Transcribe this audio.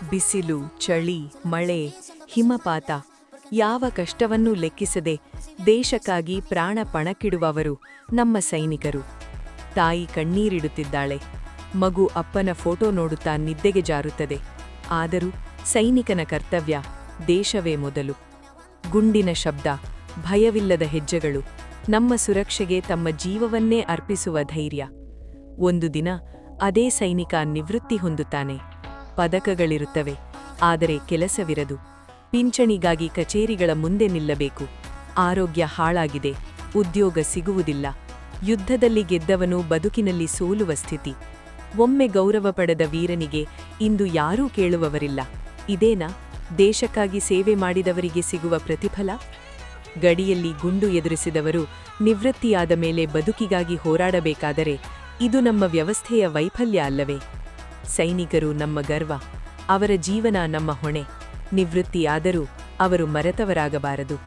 ಬಿಸಿಲು, ಚಳಿ, ಮಳೆ, ಹಿಮಪಾತ ಯಾವ ಕಷ್ಟವನ್ನೂ ಲೆಕ್ಕಿಸದೆ ದೇಶಕ್ಕಾಗಿ ಪ್ರಾಣ ಪಣಕ್ಕಿಡುವವರು ನಮ್ಮ ಸೈನಿಕರು. ತಾಯಿ ಕಣ್ಣೀರಿಡುತ್ತಿದ್ದಾಳೆ. ಮಗು ಅಪ್ಪನ ಫೋಟೋ ನೋಡುತ್ತಾ ನಿದ್ದೆಗೆ ಜಾರುತ್ತದೆ. ಆದರೂ ಸೈನಿಕನ ಕರ್ತವ್ಯ ದೇಶವೇ ಮೊದಲು. ಗುಂಡಿನ ಶಬ್ದ, ಭಯವಿಲ್ಲದ ಹೆಜ್ಜೆಗಳು, ನಮ್ಮ ಸುರಕ್ಷೆಗೆ ತಮ್ಮ ಜೀವವನ್ನೇ ಅರ್ಪಿಸುವ ಧೈರ್ಯ. ಒಂದು ದಿನ ಅದೇ ಸೈನಿಕ ನಿವೃತ್ತಿ ಹೊಂದುತ್ತಾನೆ. ಪದಕಗಳಿರುತ್ತವೆ, ಆದರೆ ಕೆಲಸವಿರದು. ಪಿಂಚಣಿಗಾಗಿ ಕಚೇರಿಗಳ ಮುಂದೆ ನಿಲ್ಲಬೇಕು. ಆರೋಗ್ಯ ಹಾಳಾಗಿದೆ, ಉದ್ಯೋಗ ಸಿಗುವುದಿಲ್ಲ. ಯುದ್ಧದಲ್ಲಿ ಗೆದ್ದವನು ಬದುಕಿನಲ್ಲಿ ಸೋಲುವ ಸ್ಥಿತಿ. ಒಮ್ಮೆ ಗೌರವ ಪಡೆದ ವೀರನಿಗೆ ಇಂದು ಯಾರೂ ಕೇಳುವವರಿಲ್ಲ. ಇದೇನಾ ದೇಶಕ್ಕಾಗಿ ಸೇವೆ ಮಾಡಿದವರಿಗೆ ಸಿಗುವ ಪ್ರತಿಫಲ? ಗಡಿಯಲ್ಲಿ ಗುಂಡು ಎದುರಿಸಿದವರು ನಿವೃತ್ತಿಯಾದ ಮೇಲೆ ಬದುಕಿಗಾಗಿ ಹೋರಾಡಬೇಕಾದರೆ ಇದು ನಮ್ಮ ವ್ಯವಸ್ಥೆಯ ವೈಫಲ್ಯ ಅಲ್ಲವೇ? ಸೈನಿಕರು ನಮ್ಮ ಗರ್ವ, ಅವರ ಜೀವನ ನಮ್ಮ ಹೊಣೆ. ನಿವೃತ್ತಿಯಾದರೂ ಅವರು ಮರೆತವರಾಗಬಾರದು.